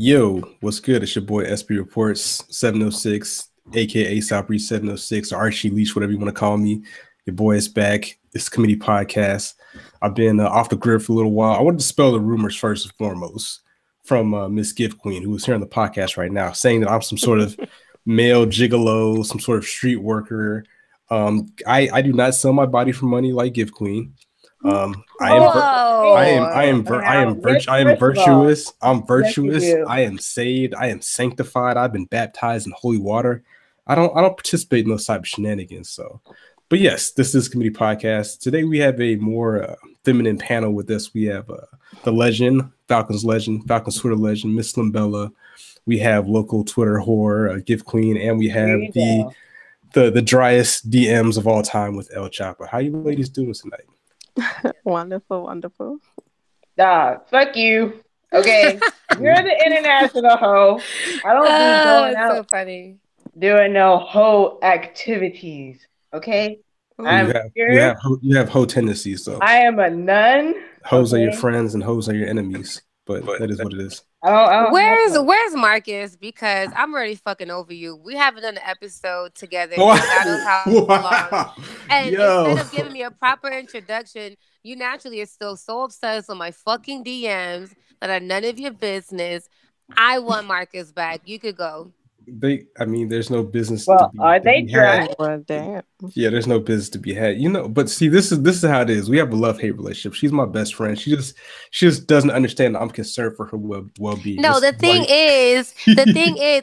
Yo, what's good? It's your boy SB Reports 706, aka Southbreeze 706, or Archie Leach, whatever you want to call me. Your boy is back. It's Committee Podcast. I've been off the grid for a little while. I wanted to spell the rumors first and foremost from Miss Gift Queen, who is here on the podcast right now, saying that I'm some sort of male gigolo, some sort of street worker. I do not sell my body for money like Gift Queen. I am virtuous. I'm virtuous. I am saved. I am sanctified. I've been baptized in holy water. I don't participate in those type of shenanigans. So, but yes, this is Committee Podcast. Today we have a more feminine panel with us. We have the legend, Falcons Twitter legend, Miss Limbella. We have local Twitter whore, Gift Queen, and we have the driest DMs of all time with El Chopper. How you ladies doing tonight? Wonderful. Fuck you. Okay, you're the international hoe. I don't be going out so funny. doing no hoe activities. Okay, you have hoe tendencies though. I am a nun. Hoes are your friends and hoes are your enemies. But that is what it is. Where's Marcus? Because I'm already fucking over you. We haven't done an episode together. Wow. And instead of giving me a proper introduction, you naturally are still so obsessed with my fucking DMs that are none of your business. I want Marcus back. You could go. There's no business. Well, are they dry? Well, damn. Yeah, there's no business to be had, But see, this is how it is. We have a love-hate relationship. She's my best friend. She just doesn't understand that I'm concerned for her well-being. No, the thing is,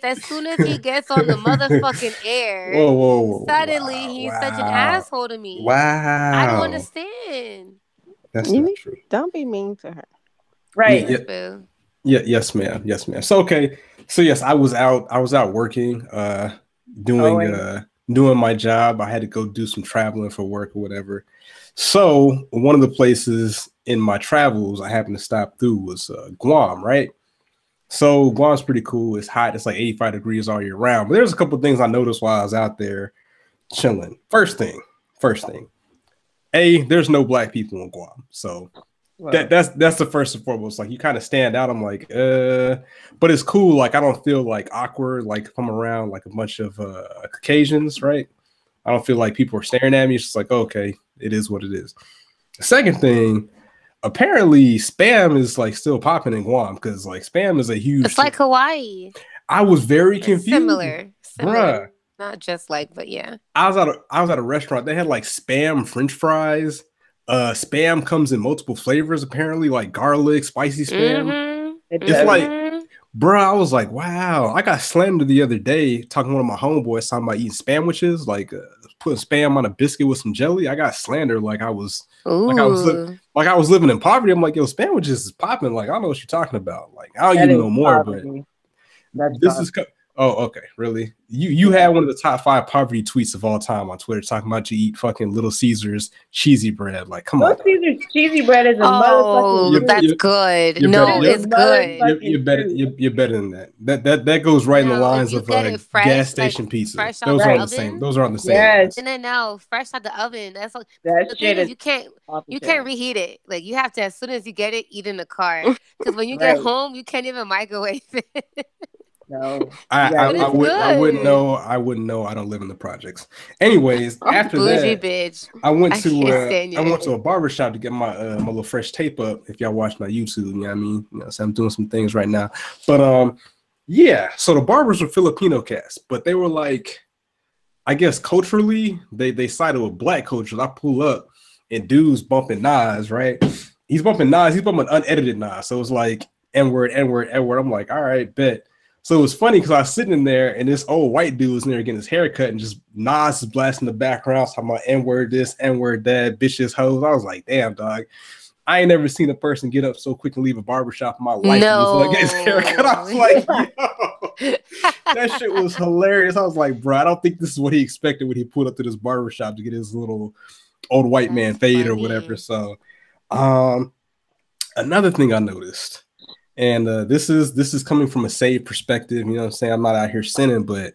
as soon as he gets on the motherfucking air, suddenly he's such an asshole to me. Wow, I don't understand. That's not true. Don't be mean to her. Right. Yeah. Yes, ma'am. So okay. So yes, I was out working, doing my job. I had to go do some traveling for work or whatever. So one of the places in my travels I happened to stop through was Guam, right? So Guam's pretty cool. It's hot. It's like 85 degrees all year round. But there's a couple of things I noticed while I was out there chilling. First thing. There's no black people in Guam. So that's the first and foremost. Like, you kind of stand out. I'm like, but it's cool. Like, I don't feel like awkward. Like, if I'm around like a bunch of Caucasians, right? I don't feel like people are staring at me. It's just like, okay, it is what it is. The second thing, apparently spam is like still popping in Guam because like spam is a huge. It's like Hawaii. I was very confused. Similar. Bruh. Not just like, but yeah. I was at a restaurant. They had like spam French fries. Spam comes in multiple flavors, apparently, like garlic, spicy spam. Mm-hmm. It's like, bro, I was like, wow. I got slammed the other day talking to one of my homeboys talking about eating spamwiches, like putting spam on a biscuit with some jelly. I got slandered like I was living in poverty. I'm like, yo, spamwiches is popping. Like, I don't know what you're talking about. Like, I don't even know more, but this is. Oh, okay. Really? You had one of the top 5 poverty tweets of all time on Twitter talking about you eat fucking Little Caesars cheesy bread. Like, come on. Little Caesars cheesy bread is a motherfucking. That's good. It's good. You're better than that. That goes right in the lines of gas station pizza. Those are the same. Those are on the same. Yes. No, fresh out the oven. That's like that shit is. You can't reheat it. Like, you have to, as soon as you get it, eat in the car. Because when you get home, you can't even microwave it. No, I wouldn't know. I wouldn't know. I don't live in the projects. Anyways, after that, bitch. I went to a barbershop to get my my little fresh tape up. If y'all watch my YouTube, you know what I mean. So I'm doing some things right now. But yeah. So the barbers were Filipino cast, but they were like, I guess culturally, they sided with black culture. I pull up and dude's bumping Nas, right? He's bumping Nas. He's bumping unedited Nas. So it's like N-word. I'm like, all right, bet. So it was funny because I was sitting in there and this old white dude was in there getting his haircut and just Nas is blasting the background talking about N-word this, N-word that, bitches, hoes. I was like, damn, dog. I ain't never seen a person get up so quick and leave a barbershop in my life. No. And get his haircut. I was like, yo, that shit was hilarious. I was like, bro, I don't think this is what he expected when he pulled up to this barbershop to get his little old white man fade or whatever. So another thing I noticed. And this is coming from a saved perspective, you know what I'm saying? I'm not out here sinning, but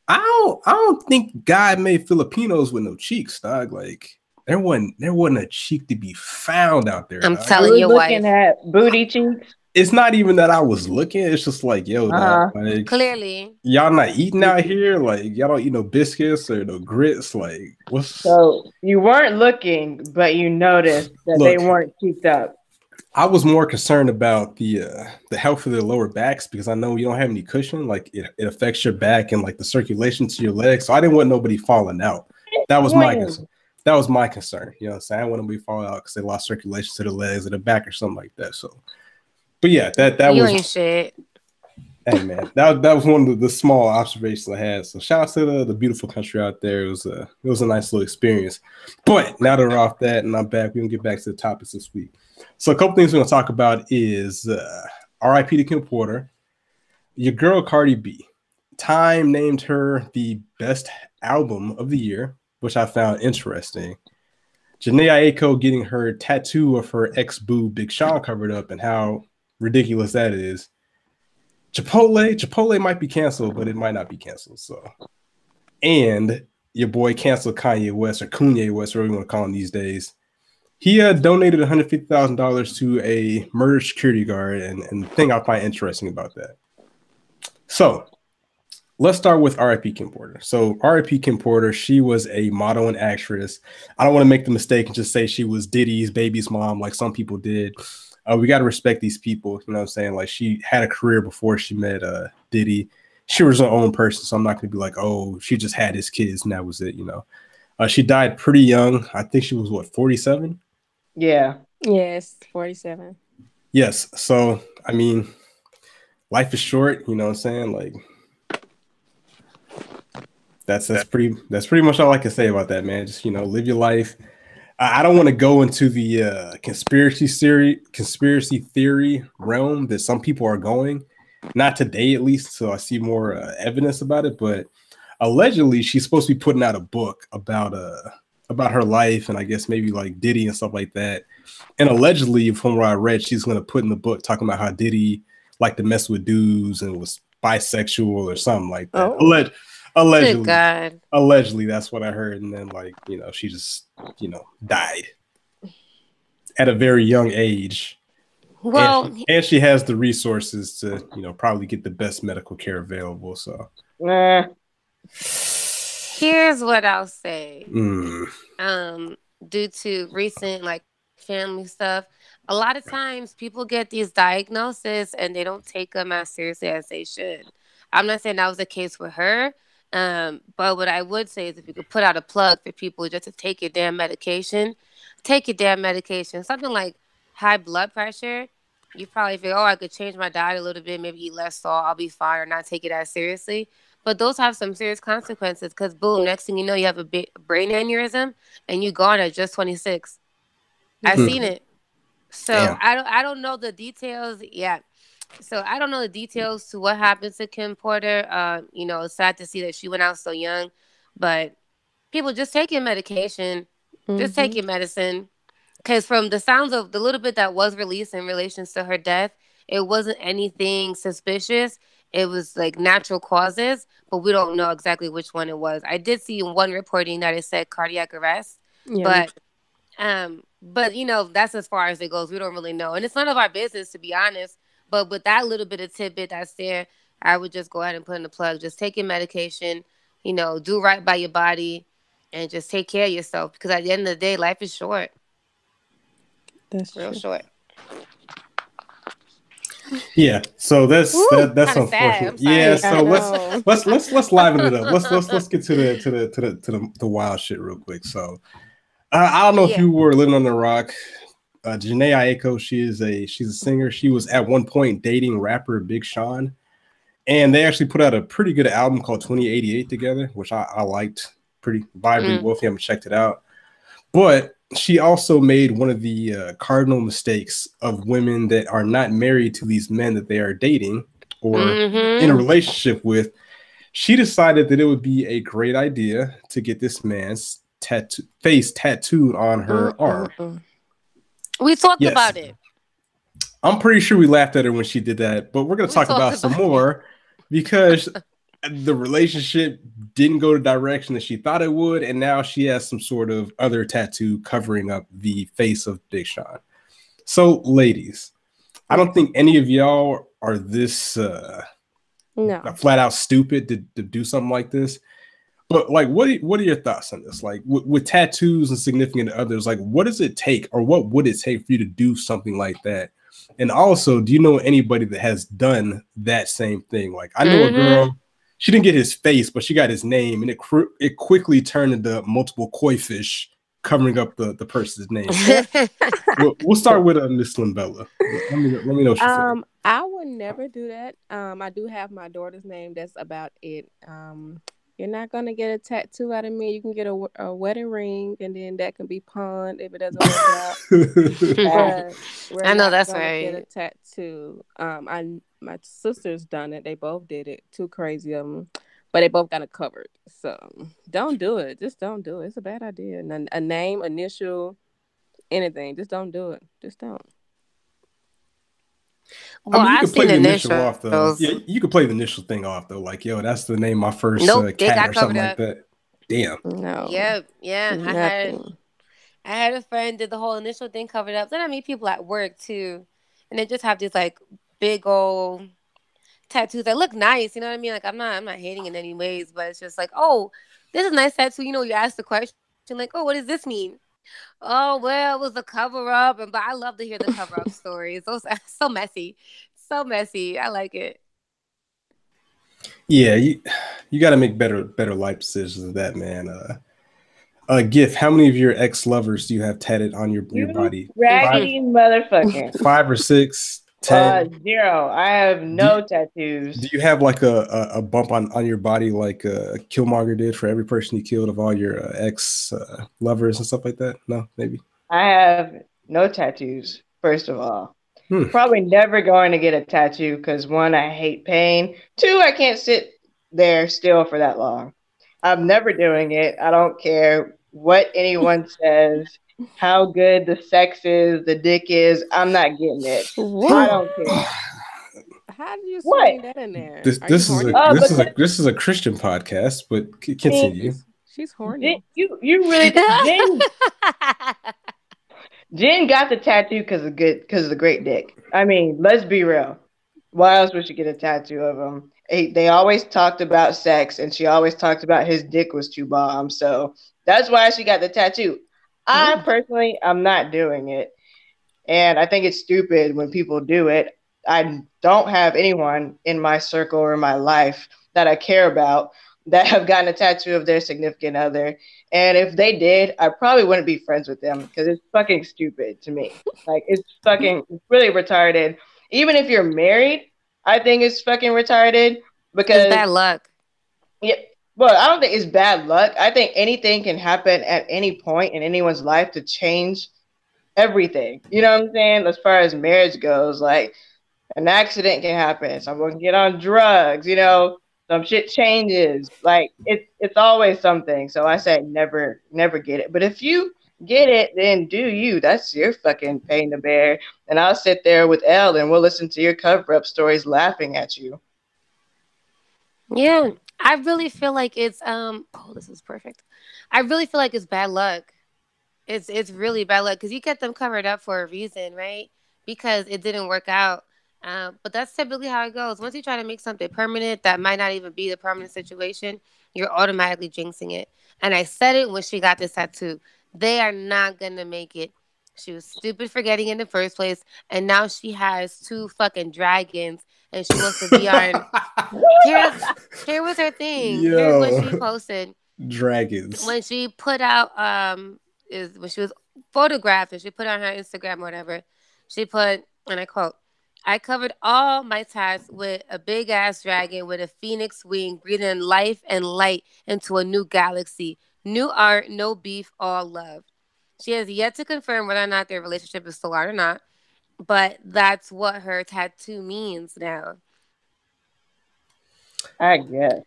I don't think God made Filipinos with no cheeks, dog. Like there wasn't a cheek to be found out there. I'm telling you, looking at booty cheeks. it's not even that I was looking. It's just like, yo, like, clearly, y'all not eating out here. Like, y'all don't eat no biscuits or no grits. Like, what's? So you weren't looking, but you noticed that they weren't cheeked up. I was more concerned about the health of their lower backs because I know you don't have any cushion. Like, it affects your back and like the circulation to your legs. So I didn't want nobody falling out. That was my concern. That was my concern. You know what I'm saying? I didn't want nobody falling out because they lost circulation to the legs or the back or something like that. So. But yeah, that you was ain't shit. Hey man, that was one of the small observations I had. So shout out to the beautiful country out there. It was a nice little experience. But now that we're off that and I'm back, we can get back to the topics this week. So a couple things we're gonna talk about is R.I.P. to Kim Porter. Your girl Cardi B. Time named her the best album of the year, which I found interesting. Jhené Aiko getting her tattoo of her ex-boo Big Sean covered up and how ridiculous that is. Chipotle might be canceled, but it might not be canceled. So, and your boy canceled Kanye West or Kanye West, whatever you want to call him these days. He donated $150,000 to a murdered security guard, and the thing I find interesting about that. So, let's start with R.I.P. Kim Porter. So, R.I.P. Kim Porter, she was a model and actress. I don't want to make the mistake and just say she was Diddy's baby's mom, like some people did. We got to respect these people. You know what I'm saying? Like, she had a career before she met Diddy. She was her own person, so I'm not going to be like, oh, she just had his kids and that was it, you know. She died pretty young. I think she was, 47? Yeah. Yes, 47. Yes. So, I mean, life is short, you know what I'm saying? Like, that's pretty much all I can say about that, man. Just, you know, live your life. I don't want to go into the conspiracy theory realm that some people are going, not today at least. So I see more evidence about it. But allegedly, she's supposed to be putting out a book about her life and I guess maybe like Diddy and stuff like that. And allegedly, from what I read, she's going to put in the book talking about how Diddy liked to mess with dudes and was bisexual or something like that. Oh. Allegedly, that's what I heard. And then, like, you know, she just, you know, died at a very young age. Well, and she has the resources to, you know, probably get the best medical care available. So, here's what I'll say. Mm. Due to recent like family stuff, a lot of times people get these diagnoses and they don't take them as seriously as they should. I'm not saying that was the case with her. But what I would say is if you could put out a plug for people just to take your damn medication, take your damn medication. Something like high blood pressure, you probably feel, oh, I could change my diet a little bit, maybe eat less salt, I'll be fine, or not take it as seriously. But those have some serious consequences because, boom, next thing you know, you have a big brain aneurysm and you gone at just 26. I've seen it. So I don't know the details yet. So I don't know the details to what happened to Kim Porter. You know, it's sad to see that she went out so young, but people just take your medication, just take your medicine. Because from the sounds of the little bit that was released in relation to her death, it wasn't anything suspicious. It was like natural causes, but we don't know exactly which one it was. I did see one reporting that it said cardiac arrest, but you know, that's as far as it goes. We don't really know, and it's none of our business, to be honest. But with that little bit of tidbit that's there, I would just go ahead and put in the plug. Just take your medication, you know, do right by your body, and just take care of yourself. Because at the end of the day, life is short. That's real short. Yeah, so that's unfortunate. Yeah, so let's liven it up. Let's get to the wild shit real quick. So I don't know if you were living on the rock. Jhené Aiko, she's a singer. She was at one point dating rapper Big Sean, and they actually put out a pretty good album called 2088 together, which I liked. Pretty vibrant. Well, if you haven't checked it out, but she also made one of the cardinal mistakes of women that are not married to these men that they are dating or in a relationship with. She decided that it would be a great idea to get this man's face tattooed on her arm. We talked about it. I'm pretty sure we laughed at her when she did that, but we're going to talk about some more because the relationship didn't go the direction that she thought it would, and now she has some sort of other tattoo covering up the face of Big Sean. So, ladies, I don't think any of y'all are this flat out stupid to do something like this. But like, what are your thoughts on this? Like with tattoos and significant others, like what does it take, or what would it take for you to do something like that? And also, do you know anybody that has done that same thing? Like I know a girl, she didn't get his face, but she got his name, and it quickly turned into multiple koi fish covering up the person's name. We'll start with Miss Limbella. Let me know what you think. I would never do that. I do have my daughter's name. That's about it. You're not gonna get a tattoo out of me. You can get a wedding ring, and then that can be pawned if it doesn't work out. I know that's right. Get a tattoo. My sister's done it. They both did it. Too crazy of them, but they both got it covered. So don't do it. Just don't do it. It's a bad idea. And a name, initial, anything. Just don't do it. Just don't. Well, I mean, you can play the initial off though. Yeah, you can play the initial thing off though. Like, yo, that's the name of my first cat or something like that. Damn. No. Yep. Yeah. I had a friend did the whole initial thing covered up. Then I meet people at work too, and they just have these like big old tattoos that look nice. You know what I mean? Like I'm not hating in any ways, but it's just like, oh, this is a nice tattoo. You know, you ask the question like, oh, what does this mean? Oh, well, it was a cover up, but I love to hear the cover up stories. Those are so messy. I like it. Yeah, you got to make better life decisions than that, man. Gift, how many of your ex-lovers do you have tatted on your body? Raggedy motherfucker. 5 or 6? 10? 0. I have no tattoos. Do you have like a bump on your body like Killmonger did for every person he killed of all your ex lovers and stuff like that? No, maybe. I have no tattoos, first of all. Probably never going to get a tattoo because 1, I hate pain. 2, I can't sit there still for that long. I'm never doing it. I don't care what anyone says, how good the sex is, the dick is. I'm not getting it. I don't care. How do you say that in there? This is a Christian podcast, but continue. She's horny. You really Jen got the tattoo because of the great dick. I mean, let's be real. Why else would she get a tattoo of him? They always talked about sex, and she always talked about his dick was too bomb. So that's why she got the tattoo. I personally, I'm not doing it. And I think it's stupid when people do it. I don't have anyone in my circle or my life that I care about that have gotten a tattoo of their significant other. And if they did, I probably wouldn't be friends with them because it's fucking stupid to me. Like, it's really retarded. Even if you're married, I think it's fucking retarded because it's bad luck. Yeah. Well, I don't think it's bad luck. I think anything can happen at any point in anyone's life to change everything. You know what I'm saying? As far as marriage goes, like an accident can happen. Someone can get on drugs, you know, some shit changes. Like it's always something. So I say never get it. But if you get it, then do you. That's your fucking pain to bear. And I'll sit there with Elle and we'll listen to your cover-up stories laughing at you. Yeah. I really feel like it's this is perfect. I really feel like it's bad luck. It's really bad luck because you get them covered up for a reason, right? Because it didn't work out. But that's typically how it goes. Once you try to make something permanent that might not even be the permanent situation, you're automatically jinxing it. And I said it when she got this tattoo. They are not gonna make it. She was stupid for getting in the first place, and now she has 2 fucking dragons, and she wants to be on. Here was her thing. Here's what she posted. Dragons. When she put out when she was photographed and she put on her Instagram or whatever, she put, and I quote, "I covered all my tats with a big ass dragon with a phoenix wing, breathing life and light into a new galaxy. New art, no beef, all love." She has yet to confirm whether or not their relationship is still on or not, but that's what her tattoo means now. I guess.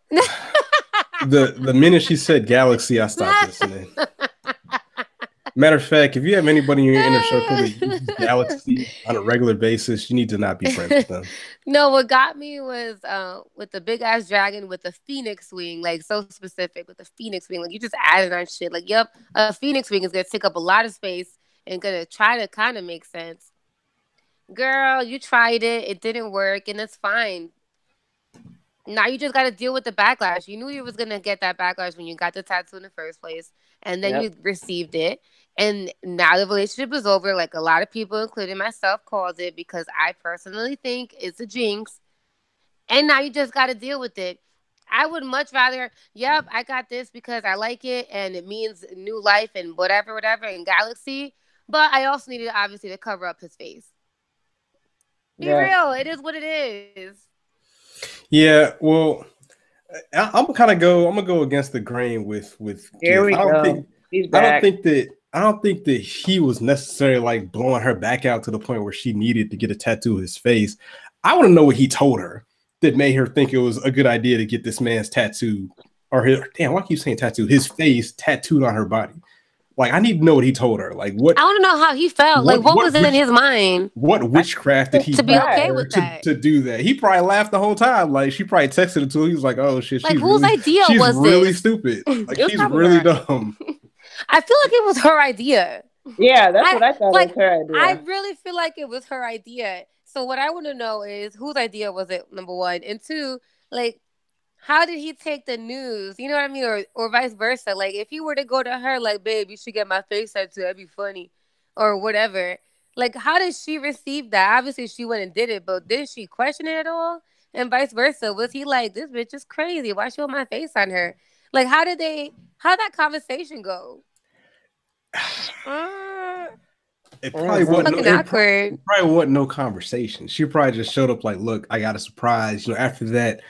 The minute she said galaxy, I stopped listening. Matter of fact, if you have anybody in your inner circle that uses galaxy on a regular basis, you need to not be friends with them. No, what got me was with the big ass dragon with the phoenix wing, like so specific with the phoenix wing. Like you just added on shit. Like, yep, a phoenix wing is gonna take up a lot of space and gonna try to kind of make sense. Girl, you tried it. It didn't work, and it's fine. Now you just got to deal with the backlash. You knew you was going to get that backlash when you got the tattoo in the first place, and then you received it. And now the relationship is over. Like a lot of people, including myself, called it because I personally think it's a jinx. And now you just got to deal with it. I would much rather, yep, I got this because I like it and it means new life and whatever, in Galaxy. But I also needed, obviously, to cover up his face. Be real. It is what it is. Yeah, well, I'm gonna go against the grain with Here we go. He's back. I don't think that he was necessarily like blowing her back out to the point where she needed to get a tattoo of his face. I want to know what he told her that made her think it was a good idea to get this man's tattoo, or his, damn, why keep you saying tattoo? His face tattooed on her body. Like, I need to know what he told her. Like, what? I want to know how he felt. What was in his mind? What witchcraft did he to be okay with that? To do that? He probably laughed the whole time. Like, she probably texted it to him. He was like, "Oh shit, like, whose idea was this? She's really stupid. Like, she's really dumb." I feel like it was her idea. Yeah, that's what I thought was her idea. I really feel like it was her idea. So what I want to know is whose idea was it? Number one, and two, like, how did he take the news? You know what I mean? Or vice versa. Like, if he were to go to her, like, babe, you should get my face tattoo. That'd be funny. Or whatever. Like, how did she receive that? Obviously, she went and did it, but did she question it at all? And vice versa. Was he like, this bitch is crazy. Why she want my face on her? Like, how'd that conversation go? It probably wasn't no conversation. She probably just showed up like, look, I got a surprise. After that,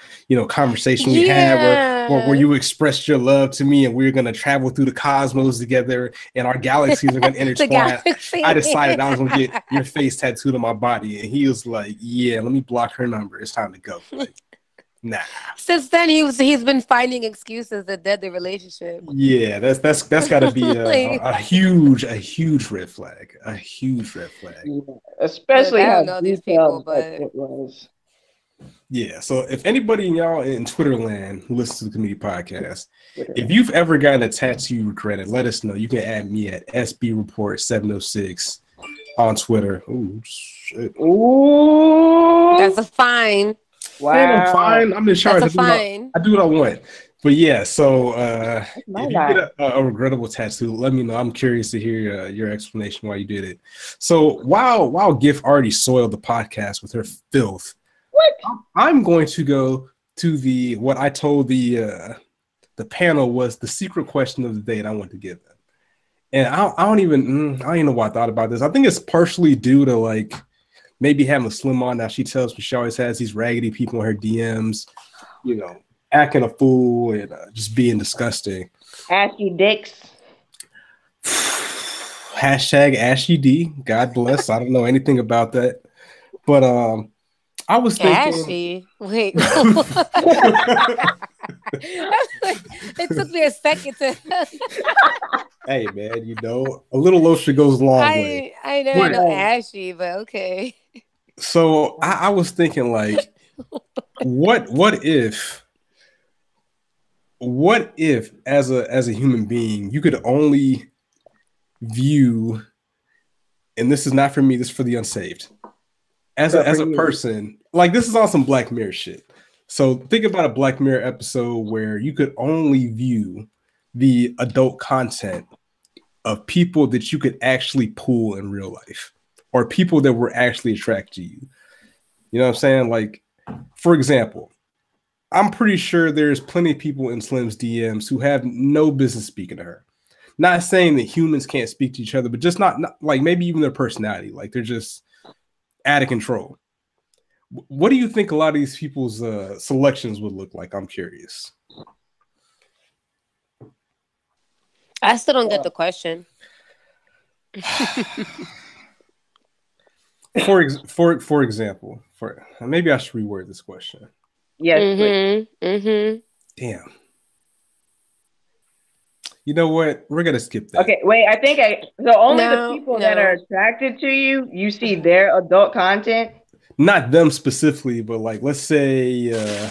conversation we had where you expressed your love to me and we're going to travel through the cosmos together and our galaxies are going to intertwine. I decided I was going to get your face tattooed on my body. And he was like, yeah, let me block her number. It's time to go. Like, nah. Since then, he's been finding excuses that dead the relationship. Yeah, that's got to be a huge red flag. A huge red flag. Yeah, especially I don't know these people, but it was. Yeah. So if anybody y'all in Twitter land who listens to the Committee Podcast, if you've ever gotten a tattoo you regretted, let us know. You can add me at SBReport706 on Twitter. Ooh, shit. Ooh, that's a fine. Wow. I'm fine. I'm in charge. I do what I want. But yeah, so if you get a regrettable tattoo, let me know. I'm curious to hear your explanation why you did it. So while Gift already soiled the podcast with her filth, I'm going to go to what I told the panel was the secret question of the day that I want to give them. And I don't even know why I thought about this. I think it's partially due to like maybe having a slim on. Now she tells me she always has these raggedy people in her DMs, acting a fool and just being disgusting. Ashy dicks. Hashtag Ashy D. God bless. I don't know anything about that. But I was thinking. Ashy. Wait. It took me a second to. Hey man, a little lotion goes a long way. I never know Ashy, but okay. So I was thinking, like, what if as a human being you could only view, and this is not for me, this is for the unsaved, as a person, like this is on some Black Mirror shit. So think about a Black Mirror episode where you could only view the adult content of people that you could actually pull in real life, or people that were actually attracted to you. You know what I'm saying? Like, for example, I'm pretty sure there's plenty of people in Slim's DMs who have no business speaking to her. Not saying that humans can't speak to each other, but just not like maybe even their personality. Like they're just out of control. What do you think a lot of these people's selections would look like? I'm curious. I still don't get the question. For example, maybe I should reword this question. Yes. Damn. You know what? We're gonna skip that. Okay, wait. I think the people that are attracted to you, you see their adult content. Not them specifically, but like, let's say,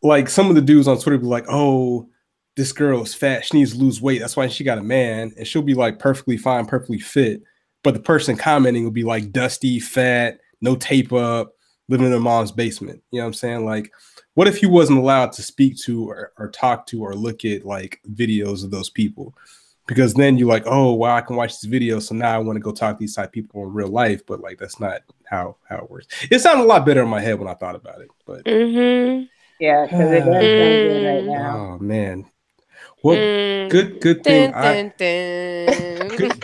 like some of the dudes on Twitter be like, "Oh, this girl is fat. She needs to lose weight. That's why she got a man," and she'll be like perfectly fine, perfectly fit. but the person commenting will be like dusty, fat, no tape up, living in their mom's basement. You know what I'm saying? Like, what if he wasn't allowed to speak to or talk to or look at like videos of those people? Because then you're like, oh, wow, I can watch this video, so now I want to go talk to these type of people in real life. But like, that's not how it works. It sounded a lot better in my head when I thought about it. But yeah, because it does sound good right now. Oh man, well, good thing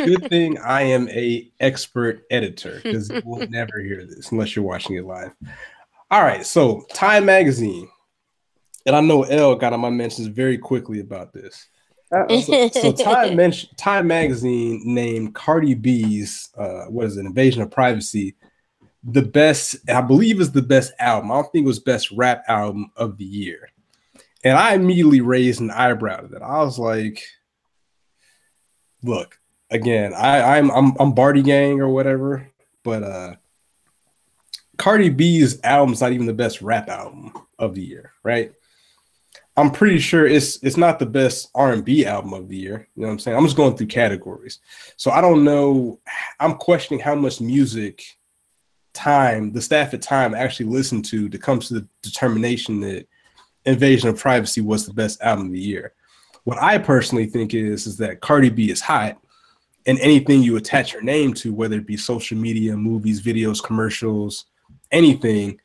good thing I am a expert editor, because you will never hear this unless you're watching it live. All right, so Time Magazine, and I know Elle got on my mentions very quickly about this. So Time Magazine named Cardi B's Invasion of Privacy the best, I believe is the best album. I don't think it was best rap album of the year. And I immediately raised an eyebrow to that. I was like, look, again, I'm Barty Gang or whatever, but Cardi B's album's not even the best rap album of the year, right? I'm pretty sure it's not the best R&B album of the year. You know what I'm saying? I'm just going through categories. So I don't know. I'm questioning how much music the staff at Time actually listened to come to the determination that Invasion of Privacy was the best album of the year. What I personally think is that Cardi B is hot, and anything you attach your name to, whether it be social media, movies, videos, commercials, anything,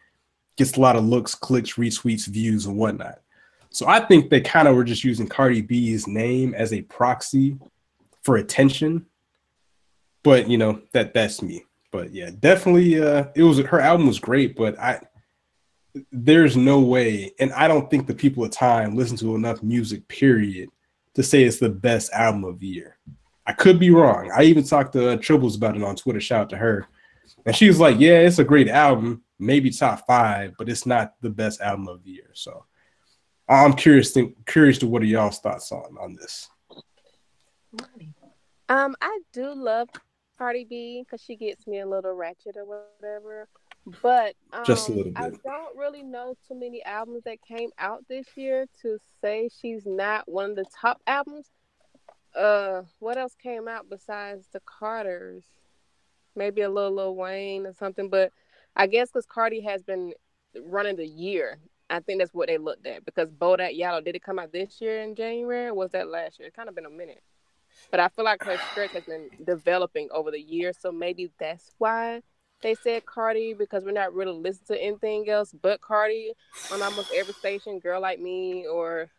gets a lot of looks, clicks, retweets, views, and whatnot. So I think they kind of were just using Cardi B's name as a proxy for attention. But you know, that's me. But yeah, definitely her album was great, but there's no way, and I don't think the people at Time listen to enough music, period, to say it's the best album of the year. I could be wrong. I even talked to Tribbles about it on Twitter. Shout out to her. And she was like, yeah, it's a great album, maybe top 5, but it's not the best album of the year. So I'm curious to what are y'all's thoughts on this? I do love Cardi B because she gets me a little ratchet or whatever. But just a little bit. I don't really know too many albums that came out this year to say she's not one of the top albums. What else came out besides the Carters? Maybe a little Lil Wayne or something. But I guess because Cardi has been running the year, I think that's what they looked at. Because Bodak Yellow, did it come out this year in January? Or was that last year? It's kind of been a minute. But I feel like her stretch has been developing over the years, so maybe that's why they said Cardi, because we're not really listening to anything else but Cardi on almost every station, Girl Like Me or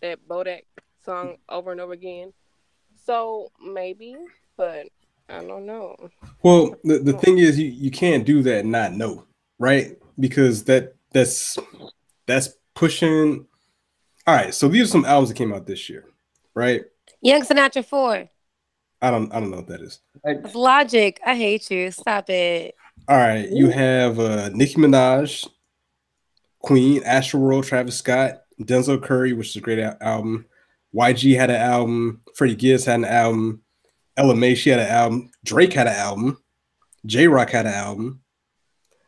that Bodak song over and over again. So maybe, but I don't know. Well, the thing is, you can't do that and not know, right? Because that's pushing. All right, so these are some albums that came out this year, right? Young Sinatra 4. I don't know what that is. It's Logic. I hate you. Stop it. All right, you have Nicki Minaj, Queen, Astroworld, Travis Scott, Denzel Curry, which is a great album. YG had an album. Freddie Gibbs had an album. Ella Mai, she had an album. Drake had an album. J-Rock had an album.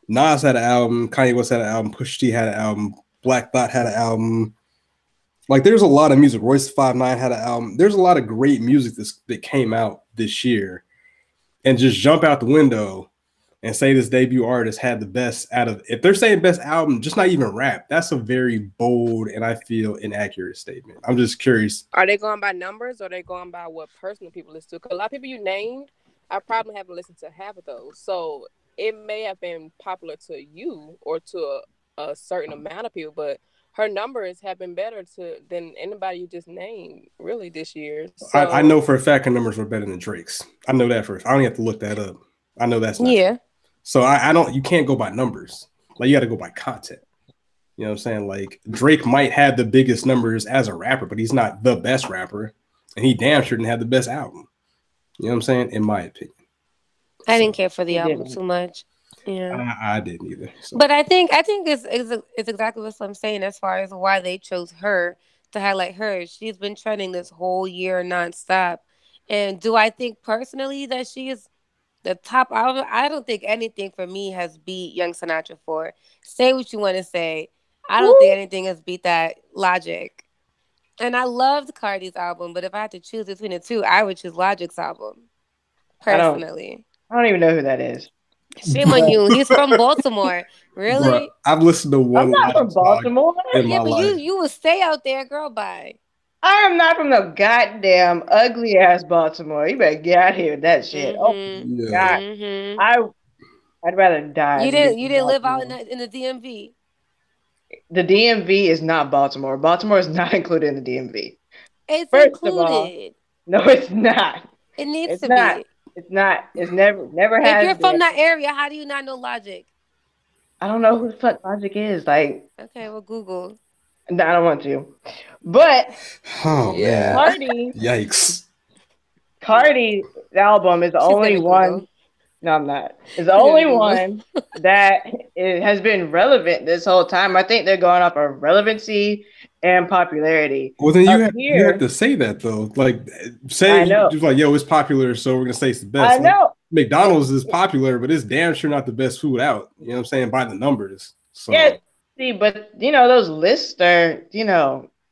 Nas had an album. Kanye West had an album. Pusha T had an album. Black Thought had an album. Like, there's a lot of music. Royce 5'9" had an album. There's a lot of great music that came out this year. And just jump out the window and say this debut artist had the best out of, if they're saying best album, just not even rap, that's a very bold and I feel inaccurate statement. I'm just curious. Are they going by numbers or are they going by what personal people listen to? Because a lot of people you named, I probably haven't listened to half of those. So it may have been popular to you or to a certain amount of people, but her numbers have been better than anybody you just named really this year. So, I know for a fact her numbers were better than Drake's. I know that first. I don't have to look that up. I know that's not true. So I don't. You can't go by numbers. Like, you got to go by content. You know what I'm saying? Like, Drake might have the biggest numbers as a rapper, but he's not the best rapper, and he damn sure didn't have the best album. You know what I'm saying? In my opinion, I didn't care for the album too much. Yeah, I didn't either. So. But I think it's exactly what I'm saying as far as why they chose her to highlight her. She's been trending this whole year nonstop. And do I think personally that she is the top album? I don't think anything for me has beat Young Sinatra 4. Say what you want to say. I don't think anything has beat that Logic. And I loved Cardi's album, but if I had to choose between the two, I would choose Logic's album. Personally. I don't even know who that is. Shame on you. He's from Baltimore. Really? Bruh, I've listened to one. I'm not from Baltimore. In yeah, my but life. you will stay out there, girl. Bye. I am not from the goddamn ugly ass Baltimore. You better get out here with that shit. Oh Mm-hmm. God, Mm-hmm. I'd rather die. You Than didn't live out in the DMV. The DMV is not Baltimore. Baltimore is not included in the DMV. It's First of all, included. no, it's not. It needs It's to not. be. It's not. It's never If has you're from been. that area, how do you not know Logic? I don't know who the fuck Logic is. Like, Okay, well, Google. I don't want to. But Oh Yeah. man. Cardi, Yikes. Cardi's album is the She's only gonna one. Google. No, I'm not. It's the She's only gonna Google. one that it has been relevant this whole time. I think they're going off of relevancy and popularity. Well, then you have to say that though. Like, say just like, yo, it's popular, so we're gonna say it's the best. I know. Like, McDonald's is popular, but it's damn sure not the best food out. You know what I'm saying? By the numbers. So yeah, see, but those lists are,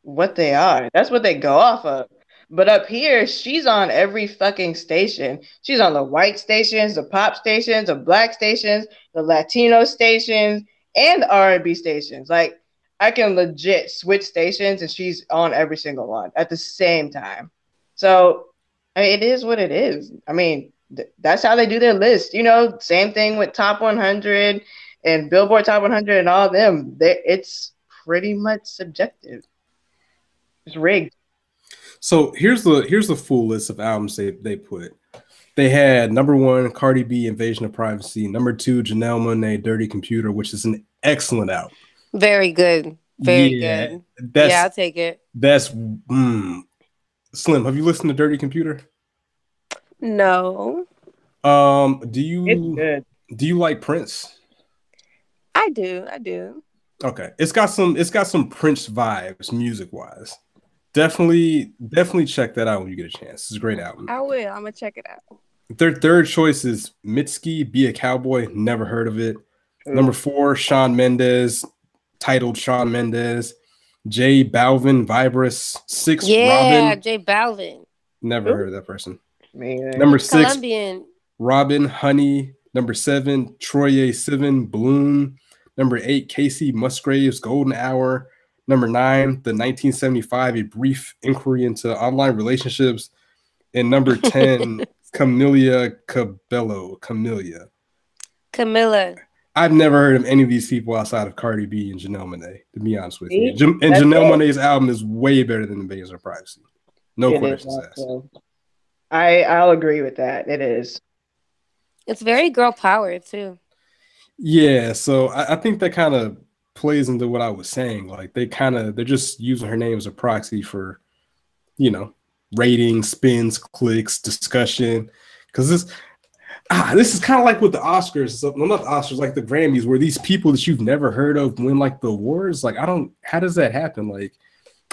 what they are. That's what they go off of. But up here, she's on every fucking station. She's on the white stations, the pop stations, the black stations, the Latino stations, and R&B stations. Like, I can legit switch stations, and she's on every single one at the same time. So, I mean, it is what it is. I mean, that's how they do their list. Same thing with Top 100 and Billboard Top 100 and all of them. It's pretty much subjective. It's rigged. So here's the full list of albums they put. They had number 1, Cardi B, Invasion of Privacy. Number 2, Janelle Monáe, Dirty Computer, which is an excellent album. Very good. Very good. Yeah, I'll take it. That's Slim. Have you listened to Dirty Computer? No. Do you like Prince? I do. Okay. It's got some Prince vibes music wise. Definitely check that out when you get a chance. It's a great album. I will. I'm gonna check it out. Their third choice is Mitski, Be a Cowboy. Never heard of it. Number 4, Shawn Mendes, titled Shawn Mendes. J Balvin, Vibrous. 6, Robin. J Balvin. Never heard of that person. Man. Number 6, Colombian. Robin, Honey. Number 7, Troye Sivan, Bloom. Number 8, Casey Musgraves, Golden Hour. Number 9, the 1975, A Brief Inquiry into Online Relationships. And number 10, Camila Cabello. Camila. I've never heard of any of these people outside of Cardi B and Janelle Monáe, to be honest with you. And Janelle Monáe's album is way better than Invasion of Privacy. No questions asked. I'll agree with that. It is. It's very girl power too. Yeah, so I think that kind of plays into what I was saying. Like they're just using her name as a proxy for, ratings, spins, clicks, discussion. Because this is kind of like with the Oscars. So, well, not the Oscars, like the Grammys, where these people that you've never heard of win like the awards. Like how does that happen? Like,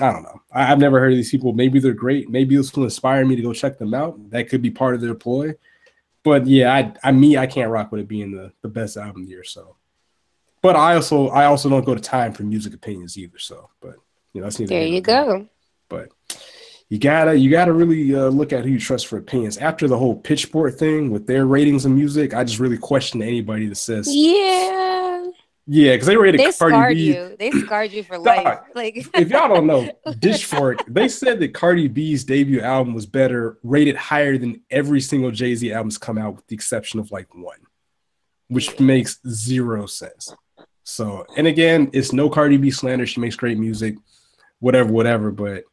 I don't know. I've never heard of these people. Maybe they're great. Maybe this will inspire me to go check them out. That could be part of their ploy. But yeah, I can't rock with it being the best album of the year. So, but I also don't go to Time for music opinions either. So, but that's neither. There you go. But you gotta really look at who you trust for opinions. After the whole Pitchfork thing with their ratings of music, I just really question anybody that says yeah, because they rated Cardi B. They scarred you for life. Like if y'all don't know, Pitchfork, they said that Cardi B's debut album was rated higher than every single Jay-Z album's come out, with the exception of like one, which makes zero sense. So, and again, it's no Cardi B slander. She makes great music, whatever. But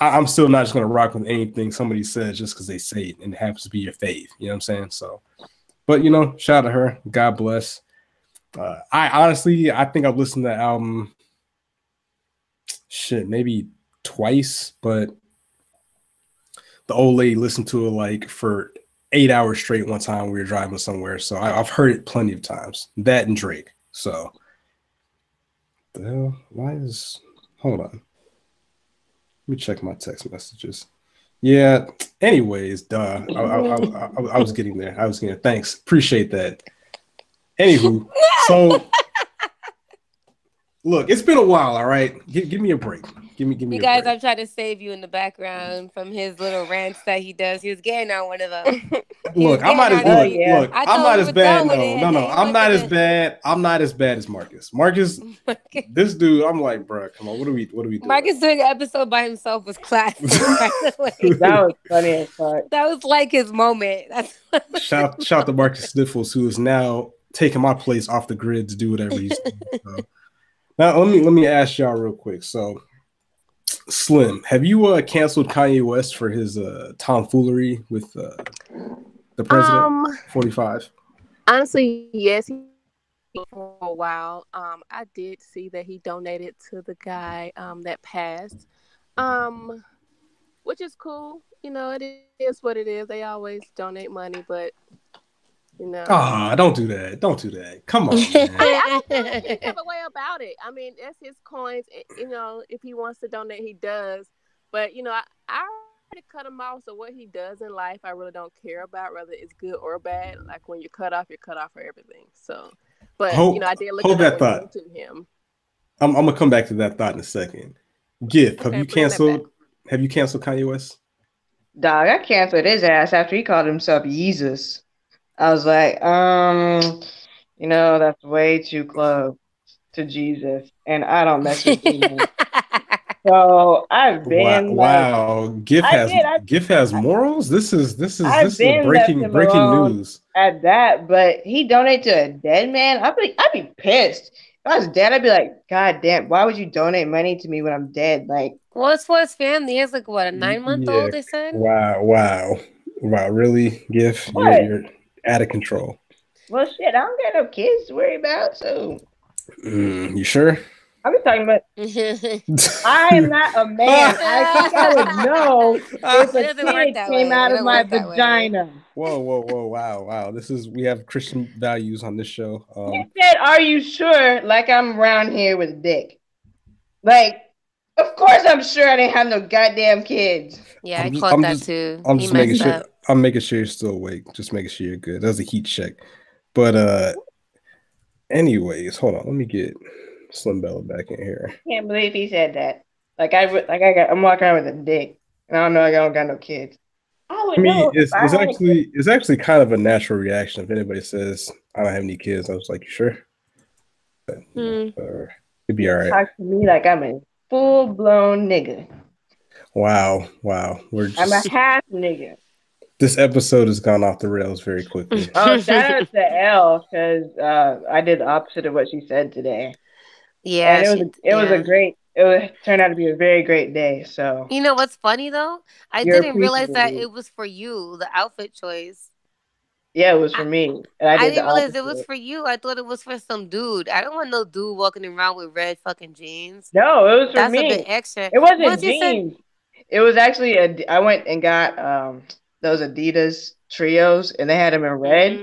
I'm still not just gonna rock with anything somebody says just because they say it and it happens to be your fave. You know what I'm saying? So, but shout out to her. God bless. I think I've listened to that album maybe twice, but the old lady listened to it like for 8 hours straight one time we were driving somewhere. So I've heard it plenty of times. That and Drake. So the hell? Hold on. Let me check my text messages. Yeah. Anyways, duh. I was getting there. Thanks. Appreciate that. Anywho, so look, it's been a while, all right? Give me a break. Give me. You guys, I'm trying to save you in the background from his little rants that he does. He was getting on one of them. Look, I'm not as I'm not as bad. No. I'm not as bad. I'm not as bad as Marcus. Marcus, this dude, I'm like, bro, come on. What are we doing? Marcus doing an episode by himself was classic. That was funny as fuck. That was like his moment. Shout to Marcus Sniffles, who is now taking my place off the grid to do whatever he's doing. So. Now let me ask y'all real quick. So, Slim, have you canceled Kanye West for his tomfoolery with the president? 45. Honestly, yes. For a while, I did see that he donated to the guy that passed, which is cool. You know, it is what it is. They always donate money, but you know. Don't do that. Don't do that. Come on. Man. I don't think he have a way about it. I mean, that's his coins. You know, if he wants to donate, he does. But you know, I already cut him off. So what he does in life, I really don't care about, whether it's good or bad. Like when you're cut off for everything. So, but you know, I did look at that thought to him. I'm gonna come back to that thought in a second. Gift, have you canceled Kanye West? Dog, I canceled his ass after he called himself Jesus. I was like, you know, that's way too close to Jesus, and I don't mess with Jesus. So I've been wow. Gift has morals. This is breaking news at that. But he donated to a dead man. I'd be pissed. If I was dead, I'd be like, God damn, why would you donate money to me when I'm dead? Like, well, it's for his family. He has like what, a 9-month-old? They said. Wow. Really, Gift? You're out of control. Well, shit, I don't got no kids to worry about, so. You sure? I'm just talking about. I am not a man. I think I would know if a kid came out of my vagina. Whoa! Wow! We have Christian values on this show. You said, "Are you sure?" Like I'm around here with a dick. Like, of course I'm sure I didn't have no goddamn kids. Yeah, I caught that too. I'm just making sure. I'm making sure you're still awake. Just making sure you're good. That was a heat check. But anyways, hold on. Let me get Slim Bella back in here. I can't believe he said that. I'm walking around with a dick, and I don't know I don't got no kids. I mean, it's actually kind of a natural reaction if anybody says I don't have any kids. I was like, you sure? But, it'd be all right. Talk to me like I'm a full-blown nigga. Wow. I'm a half nigga. This episode has gone off the rails very quickly. Oh, shout out to Elle, because I did the opposite of what she said today. Yeah, and it turned out to be a very great day. So you know what's funny though? I didn't realize that it was for you, the outfit choice. Yeah, it was for me. And I didn't realize it was for you. I thought it was for some dude. I don't want no dude walking around with red fucking jeans. No, it was for me. That's a bit extra. It wasn't jeans. It was actually I went and got those Adidas trios, and they had them in red.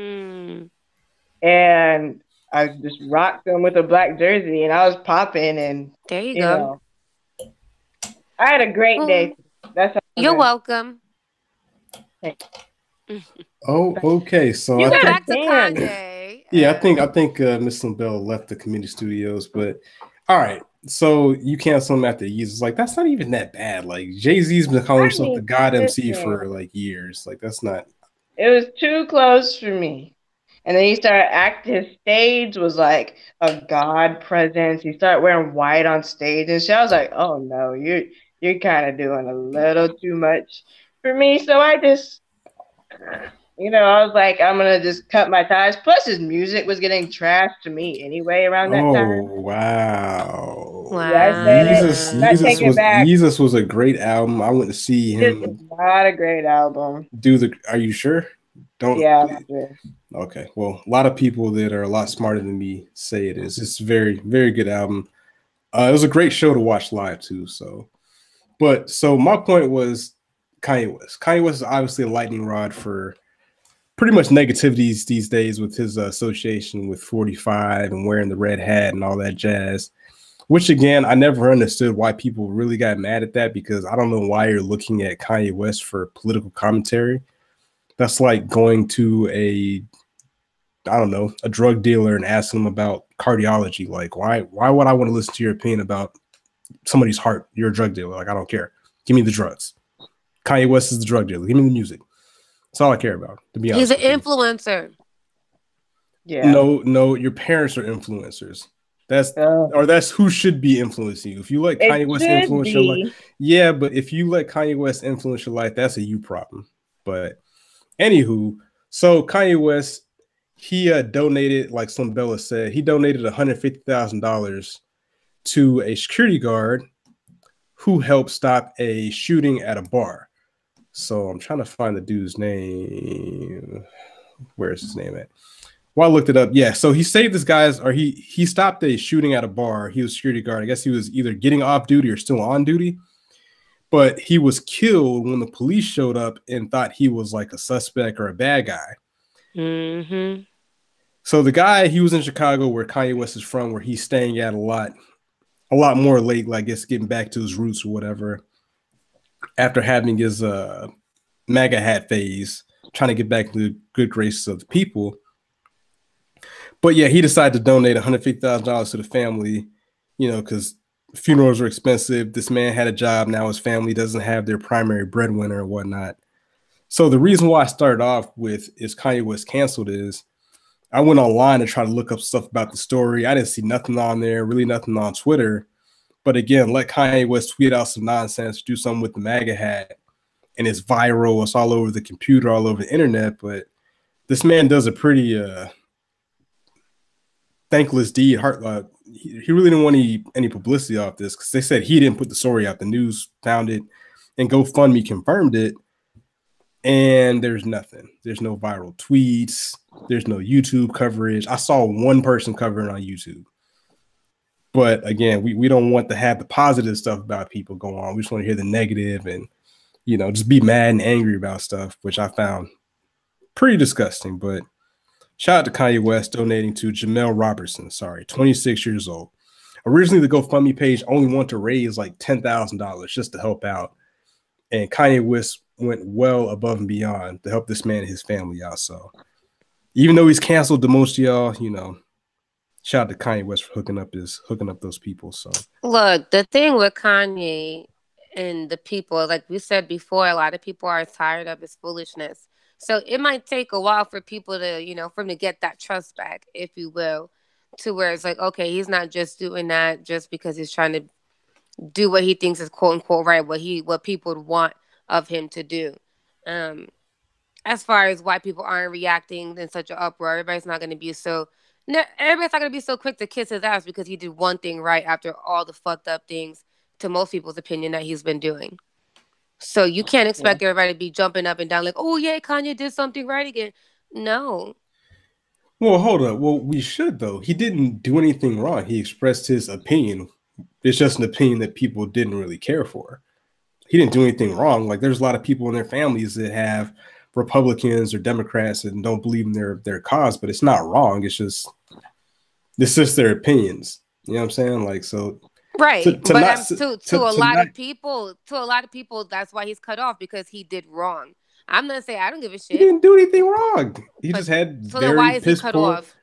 And I just rocked them with a black jersey, and I was popping. And there you go. Know, I had a great day. That's you're welcome. Thanks. Oh, okay. So you got back to Kanye. Yeah, I think Miss Slim Bella left the community studios, but all right. So you cancel him after Yeezus. Like, that's not even that bad. Like, Jay-Z's been calling himself the God MC for like years. Like, that's not. It was too close for me. And then he started acting. His stage was like a God presence. He started wearing white on stage, and I was like, "Oh no, you're kind of doing a little too much for me." So I just, I was like, I'm gonna just cut my ties. Plus, his music was getting trashed to me anyway around that time. Oh wow! Yeah, Jesus was a great album. I went to see him. It's not a great album. Are you sure? Yeah. Okay. Well, a lot of people that are a lot smarter than me say it is. It's a very, very good album. It was a great show to watch live too. So my point was Kanye West. Kanye West is obviously a lightning rod for pretty much negativities these days with his association with 45 and wearing the red hat and all that jazz. Which again, I never understood why people really got mad at that, because I don't know why you're looking at Kanye West for political commentary. That's like going to a drug dealer and asking him about cardiology. Like, why would I want to listen to your opinion about somebody's heart. You're a drug dealer. Like, I don't care. Give me the drugs. Kanye West is the drug dealer. Give me the music. That's all I care about, to be honest. He's an influencer. Yeah. No, your parents are influencers. That's who should be influencing you. If you let Kanye West influence your life, yeah, but if you let Kanye West influence your life, that's a you problem. But anywho, so Kanye West, he donated, like Slim Bella said, he donated $150,000 to a security guard who helped stop a shooting at a bar. So I'm trying to find the dude's name. Where's his name at? Well, I looked it up. Yeah, so he saved this guy's, or he stopped a shooting at a bar. He was a security guard. I guess he was either getting off duty or still on duty. But he was killed when the police showed up and thought he was like a suspect or a bad guy. Mm-hmm. So the guy, he was in Chicago, where Kanye West is from, where he's staying at a lot more lately, I guess, getting back to his roots or whatever. After having his MAGA hat phase, trying to get back to the good graces of the people. But yeah, he decided to donate $150,000 to the family, you know, because funerals are expensive. This man had a job. Now his family doesn't have their primary breadwinner or whatnot. So the reason why I started off with is Kanye West canceled is I went online to try to look up stuff about the story. I didn't see nothing on there, really nothing on Twitter. But again, let Kanye West tweet out some nonsense, do something with the MAGA hat, and it's viral. It's all over the computer, all over the internet. But this man does a pretty thankless deed. He really didn't want any publicity off this because they said he didn't put the story out. The news found it, and GoFundMe confirmed it. And there's nothing. There's no viral tweets. There's no YouTube coverage. I saw one person covering on YouTube. But again, we don't want to have the positive stuff about people go on. We just want to hear the negative and, you know, just be mad and angry about stuff, which I found pretty disgusting. But shout out to Kanye West donating to Jamel Robertson, 26 years old. Originally, the GoFundMe page only wanted to raise like $10,000 just to help out. And Kanye West went well above and beyond to help this man and his family out. So even though he's canceled the most of y'all, you know, shout out to Kanye West for hooking up those people. So look, the thing with Kanye and the people, like we said before, a lot of people are tired of his foolishness. So it might take a while for people to, you know, for him to get that trust back, if you will, to where it's like, okay, he's not just doing that just because he's trying to do what he thinks is quote unquote right, what people would want of him to do. As far as why people aren't reacting in such an uproar, everybody's not going to be so quick to kiss his ass because he did one thing right after all the fucked up things, to most people's opinion, that he's been doing. So you can't expect everybody to be jumping up and down like, oh yeah, Kanye did something right again. No. Well, hold up. Well, we should though. He didn't do anything wrong. He expressed his opinion. It's just an opinion that people didn't really care for. He didn't do anything wrong. Like, there's a lot of people in their families that have Republicans or Democrats and don't believe in their cause, but it's not wrong. It's just their opinions. You know what I'm saying? Like, so right. To a lot of people, that's why he's cut off, because he did wrong. I'm gonna say I don't give a shit. He didn't do anything wrong. He just had so then why is he cut off?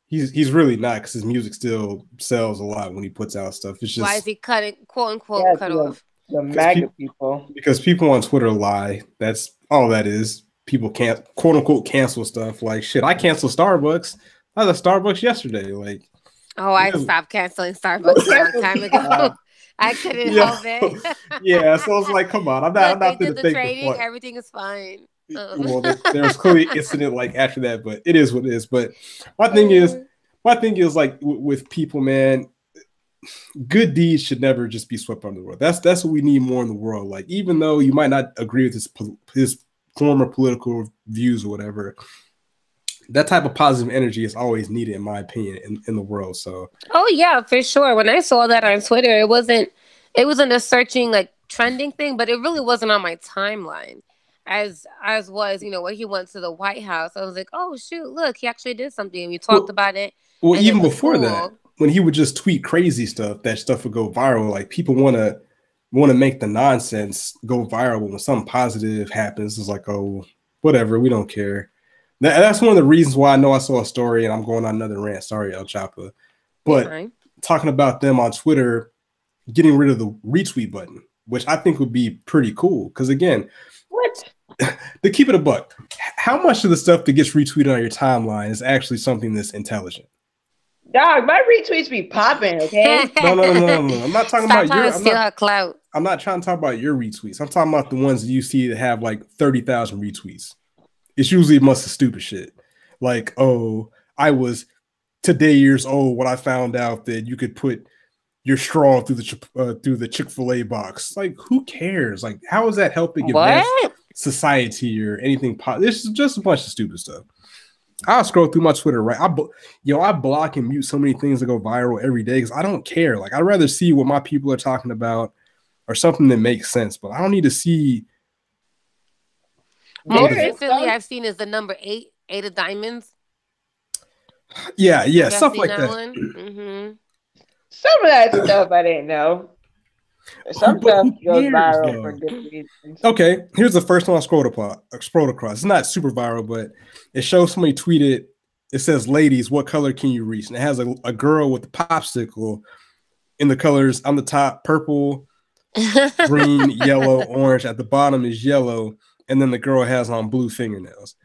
He's really not, because his music still sells a lot when he puts out stuff. It's just, why is he quote unquote cut off? The MAGA people. Because people on Twitter lie. That's all that is. People can't quote unquote cancel stuff. Like, shit, I canceled Starbucks. I was at Starbucks yesterday. Like, I stopped canceling Starbucks a long time ago. I couldn't help it. Yeah, so it's like, come on, I'm not did the trading. Everything is fine. Well, there was clearly an incident like after that, but it is what it is. But my thing is like with people, man, good deeds should never just be swept under the rug. That's what we need more in the world. Like, even though you might not agree with his former political views or whatever, that type of positive energy is always needed, in my opinion, in the world. So, oh yeah, for sure. When I saw that on Twitter, it wasn't a searching like trending thing, but it really wasn't on my timeline. As was, you know, when he went to the White House, I was like, oh shoot, look, he actually did something. We talked about it. Well, even before that, when he would just tweet crazy stuff, that stuff would go viral. Like, people want to make the nonsense go viral when something positive happens. It's like, oh, whatever, we don't care. That's one of the reasons why I know I saw a story, and I'm going on another rant. Sorry, El Chapa. But talking about them on Twitter getting rid of the retweet button, which I think would be pretty cool. Because again, what? To keep it a buck, how much of the stuff that gets retweeted on your timeline is actually something that's intelligent? Dog, my retweets be popping, okay? No. I'm not talking about your clout. I'm not trying to talk about your retweets. I'm talking about the ones that you see that have like 30,000 retweets. It's usually a bunch of stupid shit. Like, oh, I was today years old when I found out that you could put your straw through the Chick-fil-A box. Like, who cares? Like, how is that helping advance society or anything? This is just a bunch of stupid stuff. I'll scroll through my Twitter, right? I block and mute so many things that go viral every day because I don't care. Like, I'd rather see what my people are talking about or something that makes sense, but I don't need to see. Most recently, I've seen is the number 8 of diamonds. Yeah, stuff like that. Mm-hmm. Some of that stuff I didn't know. Some stuff goes viral for different reasons. Okay, here's the first one I scrolled across. It's not super viral, but it shows somebody tweeted. It says, "Ladies, what color can you reach?" And it has a girl with a popsicle in the colors on the top: purple, green, yellow, orange. At the bottom is yellow, and then the girl has on blue fingernails.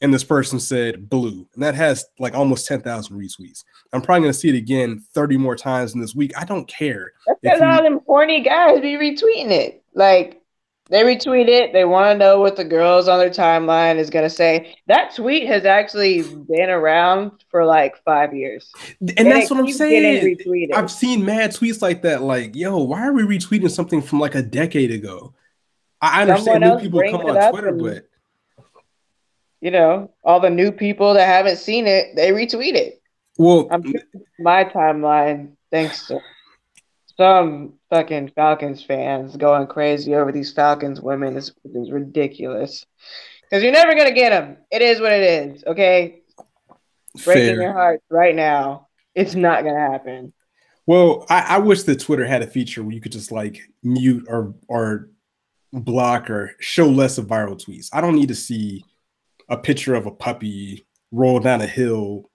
And this person said blue, and that has like almost 10,000 retweets. I'm probably going to see it again 30 more times in this week. I don't care. That's because all them horny guys be retweeting it. Like, they retweet it. They want to know what the girls on their timeline is going to say. That tweet has actually been around for like 5 years. And that's what I'm saying. I've seen mad tweets like that. Like, yo, why are we retweeting something from like a decade ago? I understand new people come on Twitter, but you know, all the new people that haven't seen it, they retweet it. Well, I'm sure my timeline, thanks to some fucking Falcons fans going crazy over these Falcons women, is ridiculous. Because you're never going to get them. It is what it is, okay? Breaking your heart right now. It's not going to happen. Well, I wish that Twitter had a feature where you could just like mute or block or show less of viral tweets. I don't need to see a picture of a puppy roll down a hill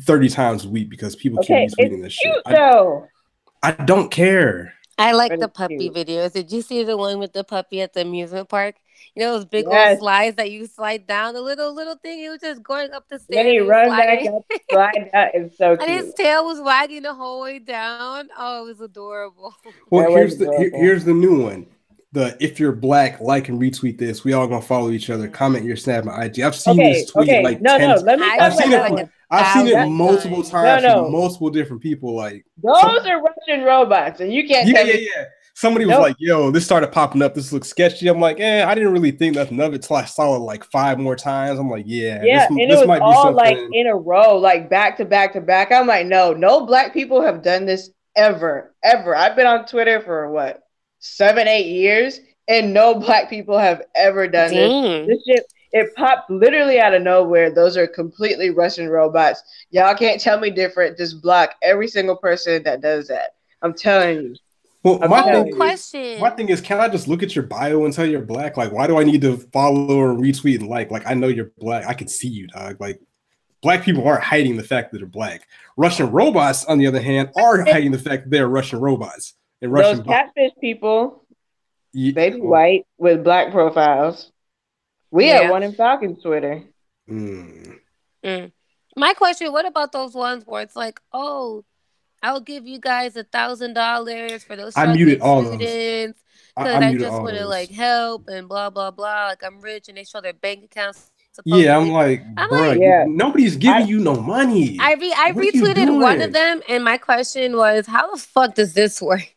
30 times a week because people keep retweeting this shit. I don't care. I like the puppy videos. Did you see the one with the puppy at the amusement park? You know those big old slides that you slide down, the little thing. He was just going up the stairs. Then he run back up, slide. That is so cute. And his tail was wagging the whole way down. Oh, it was adorable. Well, here's the new one. If you're black, like and retweet this. We all gonna follow each other. Comment your snap and IG. I've seen this tweet like 10 let me I've seen it multiple times from multiple different people. Like those are Russian robots, and you can't. Yeah. Somebody was like, "Yo, this started popping up. This looks sketchy." I'm like, I didn't really think nothing of it till I saw it like 5 more times. I'm like, yeah, and it was all like in a row, like back to back to back. I'm like, no black people have done this ever. I've been on Twitter for what? 7-8 years, and no black people have ever done this. This shit, it popped literally out of nowhere. Those are completely Russian robots. Y'all can't tell me different. Just block every single person that does that. I'm telling you. Well, my thing is, can I just look at your bio and tell you're black? Like, why do I need to follow or retweet and like I know you're black. I can see you, dog. Like, black people aren't hiding the fact that they're black. Russian robots, on the other hand, are hiding the fact that they're Russian robots. Those catfish people, they be white with black profiles. We have one in Falcons Twitter. My question: what about those ones where it's like, oh, I'll give you guys $1,000 for those. I muted all of those because I just want to like help and blah blah blah. Like I'm rich, and they show their bank accounts. Yeah, I'm like, nobody's giving you no money. I retweeted one of them, and my question was, how the fuck does this work?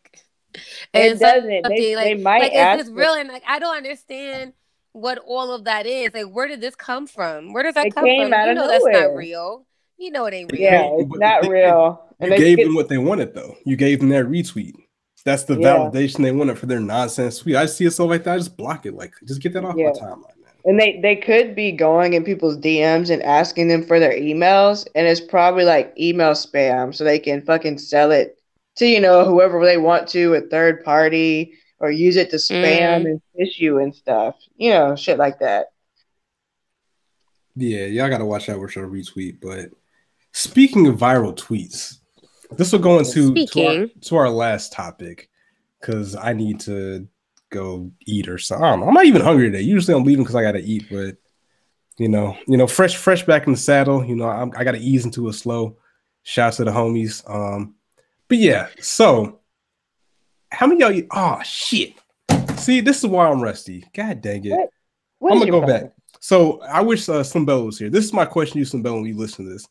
And it doesn't. They might ask. Is this real? And like, I don't understand what all of that is. Like, where did this come from? Where does that come from? You know that's not real. You know it ain't real. Yeah, it's not real. You gave them what they wanted, though. You gave them their retweet. That's the validation they wanted for their nonsense tweet. I see it so like that. I just block it. Like, just get that off my timeline, man. And they could be going in people's DMs and asking them for their emails, and it's probably like email spam, so they can fucking sell it to, whoever they want to, a third party, or use it to spam and fish you and stuff. Shit like that. Yeah, y'all got to watch out with your retweet. But speaking of viral tweets, this will go into to our last topic. because I need to go eat or something. I don't know. I'm not even hungry today. Usually I'm leaving because I gotta eat, but fresh back in the saddle. I gotta ease into a slow. Shout out to the homies. But yeah, so how many of y'all eat? Oh shit. See, this is why I'm rusty. God dang it. I'm gonna go back. So I wish Slim Bello was here. This is my question to you, Slim Bello, when you listen to this.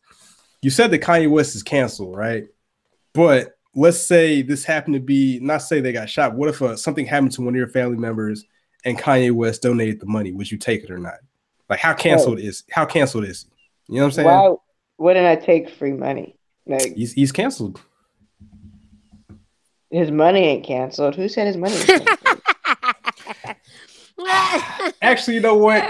You said that Kanye West is canceled, right? But let's say this happened to be, not say they got shot. What if something happened to one of your family members and Kanye West donated the money? Would you take it or not? Like, how canceled is he? You know what I'm saying? Why wouldn't I take free money? Like, he's canceled. His money ain't canceled. Who said his money ain't canceled? Actually, you know what?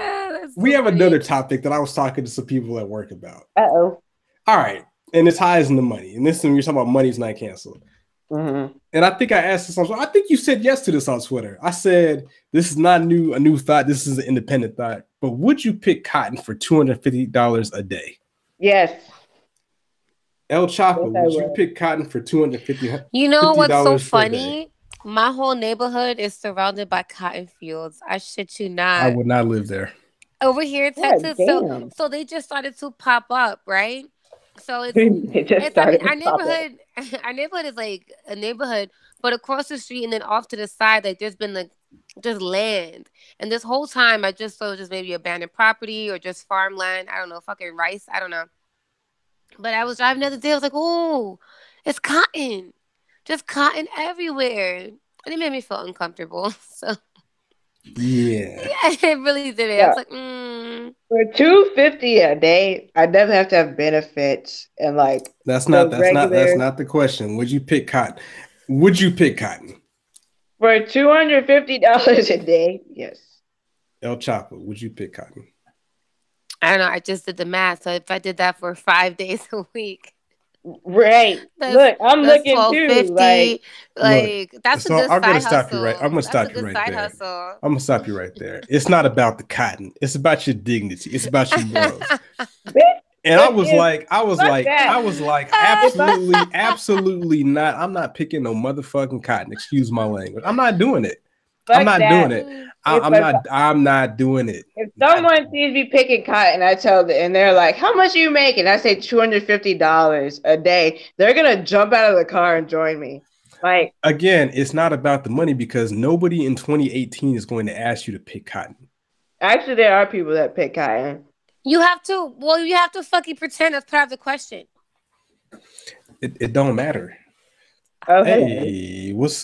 We have another topic that I was talking to some people at work about. Uh-oh. All right. And it's high as in the money. And this one, you're talking about money's not canceled. Mm-hmm. And I think I asked this I think you said yes to this on Twitter. I said, this is not a new thought. This is an independent thought. But would you pick cotton for $250 a day? Yes. El Chapo, would you pick cotton for $250? You know what's so funny? My whole neighborhood is surrounded by cotton fields. I shit you not. I would not live there. Over here in Texas, so they just started to pop up, right? So our neighborhood is like a neighborhood, but across the street and then off to the side, like there's been like just land. And this whole time, I just thought just maybe abandoned property or just farmland. I don't know, fucking rice. I don't know. But I was driving the other day. I was like, oh, it's cotton. Just cotton everywhere. And it made me feel uncomfortable. So yeah, it really did it. Yeah. I was like, for $250 a day, I definitely have to have benefits and like that's not the question. Would you pick cotton? For $250 a day? Yes. El Chapo, would you pick cotton? I don't know. I just did the math. So if I did that for 5 days a week. Right. Look, I'm looking too. Like that's a good side hustle. I'm gonna stop you right. I'm gonna stop you right there. I'm gonna stop you right there. It's not about the cotton. It's about your dignity. It's about your morals. And I was like, absolutely not. I'm not picking no motherfucking cotton. Excuse my language. I'm not doing it. I'm not doing it. I'm not doing it. If someone sees me picking cotton, I tell them, and they're like, "How much are you making?" I say $250 a day. They're gonna jump out of the car and join me. Like, again, it's not about the money because nobody in 2018 is going to ask you to pick cotton. Actually, there are people that pick cotton. You have to. Well, you have to fucking pretend that's part of the question. It don't matter. Oh, hey, what's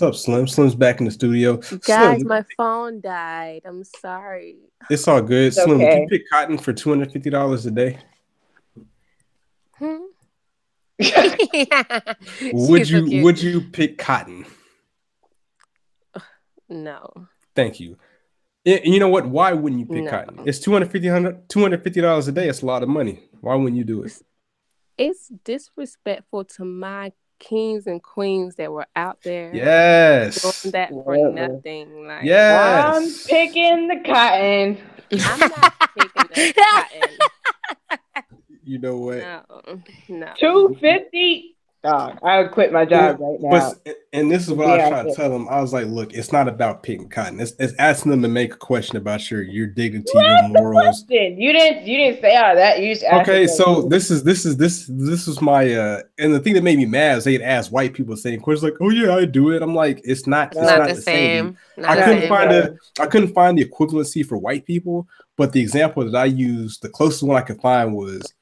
up, Slim? Slim's back in the studio. Guys, my phone died. I'm sorry. It's all good. It's Slim, okay. Would you pick cotton for $250 a day? Would you pick cotton? No. Thank you. You know what? Why wouldn't you pick cotton? It's $250 a day. It's a lot of money. Why wouldn't you do it? It's disrespectful to my kings and queens that were out there. Yes. Doing that for nothing. Like, yes. I'm picking the cotton. I'm not picking the cotton. You know what? No. $250. Dog, I would quit my job right now. And this is what I was trying to tell them. I was like, look, it's not about picking cotton. It's asking them to make a question about your dignity, your morals. You didn't say all that. You just asked. Okay, so this is my and the thing that made me mad is they'd ask white people the same questions, like, oh yeah, I do it. I'm like, it's not the same. I couldn't find the equivalency for white people, but the example that I used, the closest one I could find was,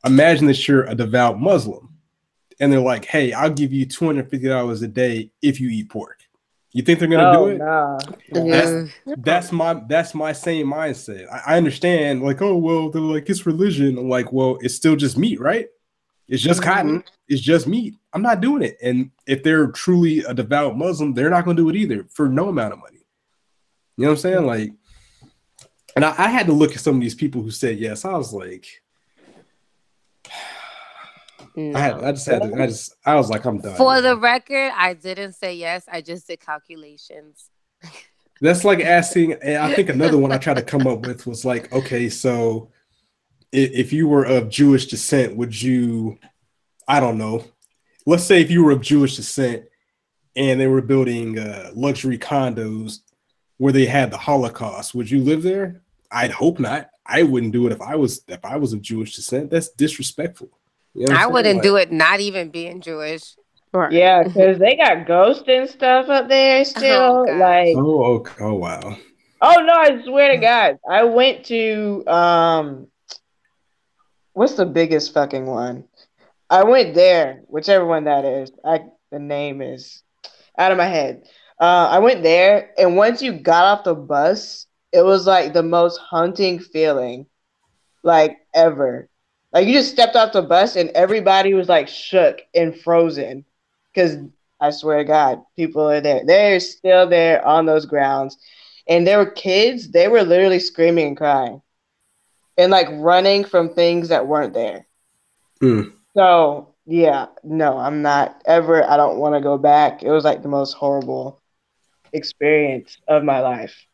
imagine that you're a devout Muslim. And they're like, hey, I'll give you $250 a day if you eat pork. You think they're gonna do it? Nah. That's my same mindset. I understand, like, oh well, they're like, it's religion. I'm like, well, it's still just meat, right? It's just cotton. It's just meat. I'm not doing it. And if they're truly a devout Muslim, they're not gonna do it either for no amount of money. You know what I'm saying? Like, and I had to look at some of these people who said yes. I was like, no. I was like, I'm done. For the record, I didn't say yes. I just did calculations. That's like asking, and I think another one I tried to come up with was like, okay, so if you were of Jewish descent, would you, I don't know, let's say if you were of Jewish descent and they were building luxury condos where they had the Holocaust. Would you live there? I'd hope not. I wouldn't do it if I was of Jewish descent. That's disrespectful. You know I wouldn't do it, not even being Jewish. Right. Yeah, because they got ghosts and stuff up there still. Oh wow. Oh no, I swear to God. I went to what's the biggest fucking one? I went there, whichever one that is. The name is out of my head. I went there, and once you got off the bus, it was like the most haunting feeling, like ever. Like you just stepped off the bus, and everybody was like shook and frozen, because I swear to God, people are there. They're still there on those grounds, and there were kids. They were literally screaming and crying, and like running from things that weren't there. So yeah, no, I'm not ever. I don't want to go back. It was like the most horrible experience of my life.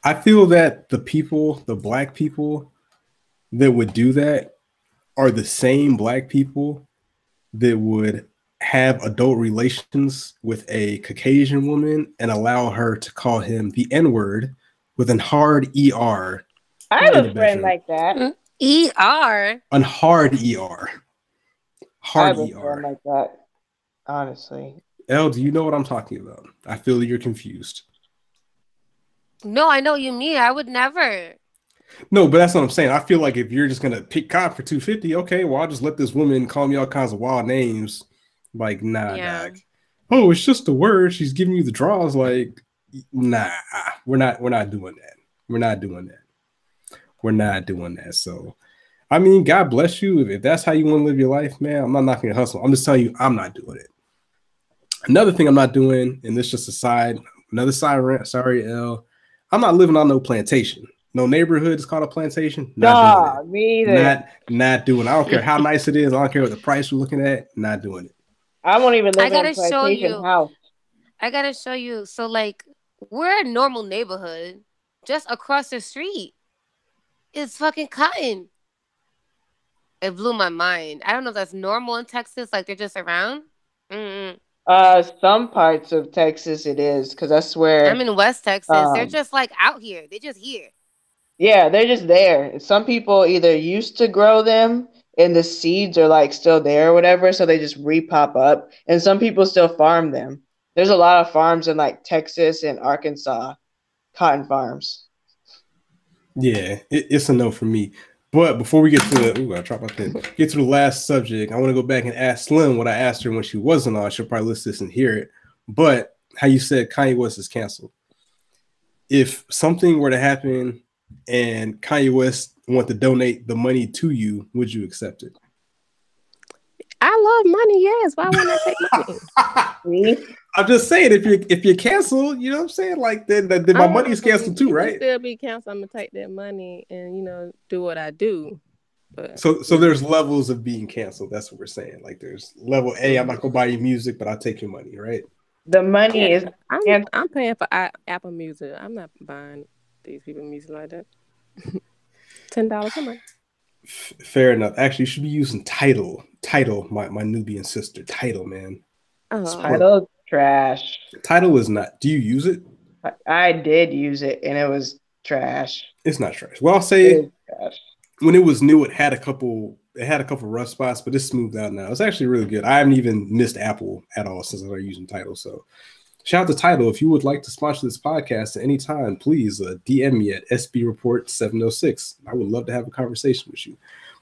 I feel that the black people that would do that are the same black people that would have adult relations with a Caucasian woman and allow her to call him the N-word with an hard ER. I have a friend like that. ER? An hard ER. Hard I have a friend like that, honestly. Elle, do you know what I'm talking about? I feel you're confused. No, I know what you mean. I would never. No, but that's what I'm saying. I feel like if you're just gonna pick cop for $250, okay, well, I'll just let this woman call me all kinds of wild names. Like, nah, dog. Oh, it's just a word. She's giving you the draws. Like, nah, we're not doing that. We're not doing that. So, I mean, God bless you. If that's how you want to live your life, man, I'm not knocking your hustle. I'm just telling you, I'm not doing it. Another thing I'm not doing, and this just a side, another side rant. Sorry, Elle. I'm not living on no plantation. No neighborhood is called a plantation. Not doing it. Me either. Not doing it. I don't care how nice it is. I don't care what the price we're looking at. Not doing it. I won't even live in a plantation house. I gotta show you. So, like, we're a normal neighborhood. Just across the street is fucking cotton. It blew my mind. I don't know if that's normal in Texas. Like, they're just around. Some parts of Texas it is, because I swear I'm in West Texas. They're just like out here. They're just here. Yeah, they're just there. Some people either used to grow them and the seeds are like still there or whatever, so they just re-pop up. And some people still farm them. There's a lot of farms in like Texas and Arkansas, cotton farms. Yeah, it's a no for me. But before we get to get to the last subject, I want to go back and ask Slim what I asked her when she wasn't on. She'll probably listen to this and hear it. But how you said Kanye West is canceled. If something were to happen and Kanye West want to donate the money to you, would you accept it? I love money, yes. Why wouldn't I take money? I'm just saying, if you're canceled, you know what I'm saying? Like then my money is canceled too, right? Still be canceled. I'm gonna take that money and do what I do. But so there's levels of being canceled. That's what we're saying. Like there's level A, I'm not gonna buy you music, but I'll take your money, right? The money is I'm paying for Apple Music. I'm not buying these people music like that. $10 a month. Fair enough. Actually, you should be using Tidal. Tidal, my Nubian sister. Tidal, man. Tidal trash. Tidal is not. Do you use it? I did use it, and it was trash. It's not trash. Well, I'll say when it was new, it had a couple rough spots, but it's smoothed out now. It's actually really good. I haven't even missed Apple at all since I started using Tidal. So shout out to Tidal. If you would like to sponsor this podcast at any time, please DM me at SBReport706. I would love to have a conversation with you.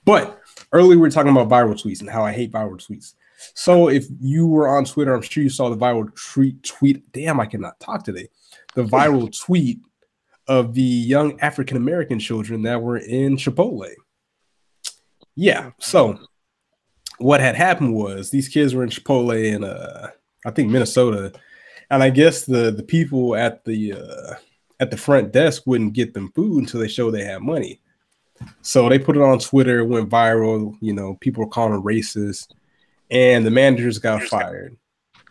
But earlier we were talking about viral tweets and how I hate viral tweets. So if you were on Twitter, I'm sure you saw the viral tweet. Damn, I cannot talk today. The viral tweet of the young African-American children that were in Chipotle. Yeah. So what had happened was these kids were in Chipotle in, I think, Minnesota. And I guess the people at the front desk wouldn't get them food until they showed they had money. So they put it on Twitter, it went viral. People were calling them racist, and the managers got fired.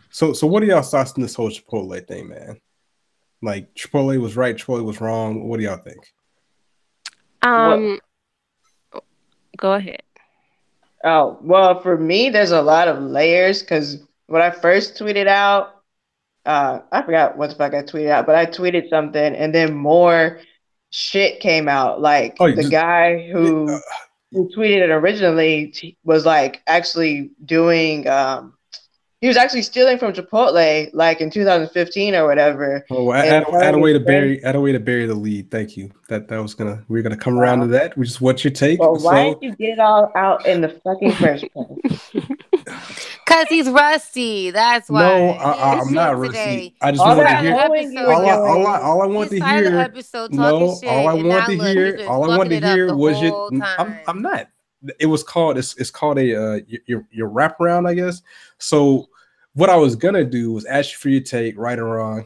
So what are y'all thoughts on this whole Chipotle thing, man? Like Chipotle was right, Chipotle was wrong. What do y'all think? Go ahead. Oh, well, for me, there's a lot of layers because when I first tweeted out, I forgot what the fuck I tweeted out, but I tweeted something, and then more shit came out. Like the guy who tweeted it originally was like actually doing. He was actually stealing from Chipotle, like in 2015 or whatever. Oh, add a way to bury the lead. Thank you. We're gonna come around to that. Which is what's your take? Well, why did you get it all out in the fucking first place? Because he's rusty. That's why. No, I'm not rusty. I just wanted to hear. All I want to hear. No, all I wanted to hear was your. I'm not. It was called. It's called a your wraparound, I guess. So what I was gonna do was ask you for your take, right or wrong.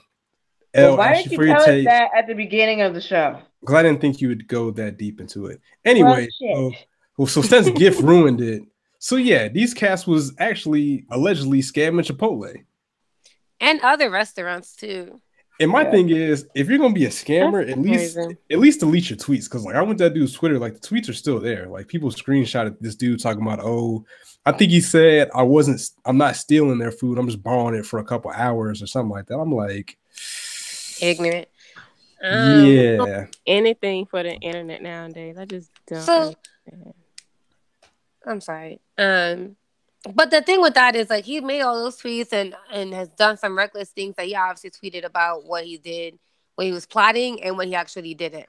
Well, why didn't you tell us that at the beginning of the show? Because I didn't think you would go that deep into it. Anyway, so since GIF ruined it, so yeah, these cats was actually allegedly scamming Chipotle and other restaurants too. And my thing is, if you're gonna be a scammer, at least delete your tweets. Because like I went to that dude's Twitter, like the tweets are still there. Like people screenshotted this dude talking about, oh, I think he said I'm not stealing their food. I'm just borrowing it for a couple hours or something like that. I'm like, ignorant. Yeah. Anything for the internet nowadays. I just don't. So, I'm sorry. But the thing with that is, like, he made all those tweets and has done some reckless things that he obviously tweeted about what he did, what he was plotting, and what he actually did it.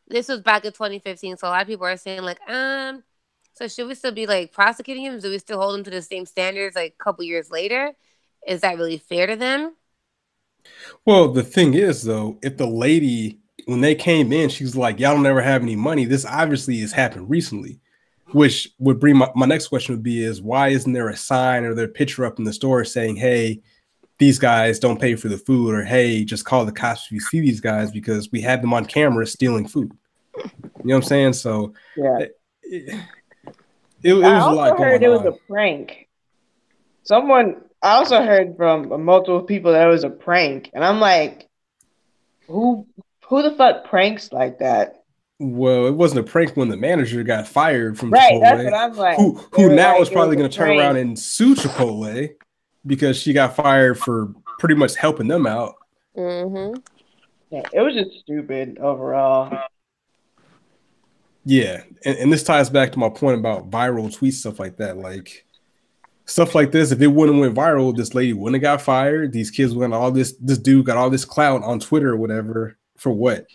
This was back in 2015, so a lot of people are saying, like, so should we still be, like, prosecuting him? Do we still hold him to the same standards, like, a couple years later? Is that really fair to them? Well, the thing is, though, if the lady, when they came in, she was like, y'all don't ever have any money. This obviously has happened recently. Which would bring my next question would be is why isn't there a sign or their picture up in the store saying, hey, these guys don't pay for the food, or hey, just call the cops if you see these guys because we had them on camera stealing food. You know what I'm saying? So yeah, it was a lot going on. It was a prank. I also heard from multiple people that it was a prank, and I'm like, who the fuck pranks like that? Well, it wasn't a prank when the manager got fired from Chipotle. Right, that's what I'm like. Who now is probably going to turn around and sue Chipotle because she got fired for pretty much helping them out. Mm-hmm. Yeah, it was just stupid overall. Yeah, and this ties back to my point about viral tweets, stuff like that. Like, stuff like this, if it wouldn't went viral, this lady wouldn't have got fired. These kids went this dude got all this clout on Twitter or whatever. For what?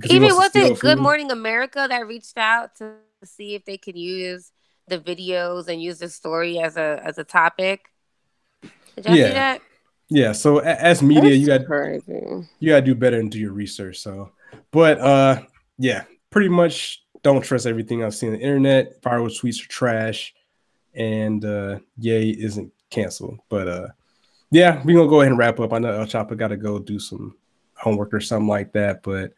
Even was it Good Morning America that reached out to see if they could use the videos and use the story as a topic? Did y'all see that? Yeah. So as media, you got to do better and do your research. So, but yeah, pretty much don't trust everything I've seen on the internet. Viral tweets are trash, and Yay isn't canceled. But yeah, we're gonna go ahead and wrap up. I know El Chapa got to go do some homework or something like that, but.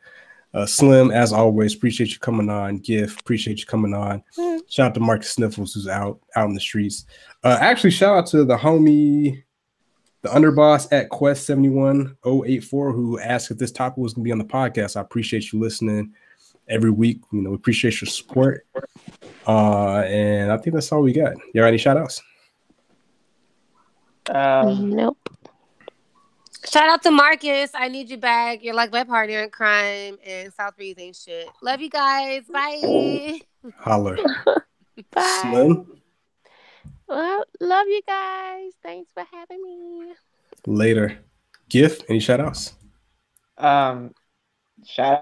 Slim, as always, appreciate you coming on. GIF, appreciate you coming on. Shout out to Marcus Sniffles, who's out in the streets. Actually, shout out to the homie, the underboss at Quest71084, who asked if this topic was going to be on the podcast. I appreciate you listening every week. You know, we appreciate your support. And I think that's all we got. You got any shout outs? Nope. Shout out to Marcus. I need you back. You're like my partner in crime, and South Breeze ain't shit. Love you guys. Bye. Holler. Bye. Slim? Well, love you guys. Thanks for having me. Later. GIF, any shout outs? Shout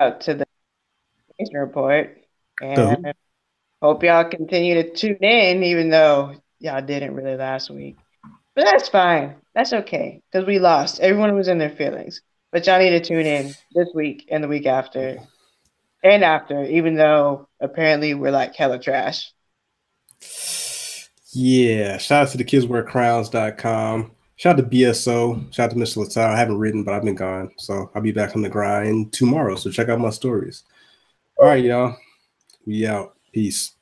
out to the Nation Report. And hope y'all continue to tune in, even though y'all didn't really last week. But that's fine. That's okay. Because we lost. Everyone was in their feelings. But y'all need to tune in this week and the week after. And after, even though apparently we're like hella trash. Yeah. Shout out to the kidswearcrowns.com. Shout out to BSO. Shout out to Mr. Latal. I haven't written, but I've been gone. So I'll be back on the grind tomorrow. So check out my stories. All right, y'all. We out. Peace.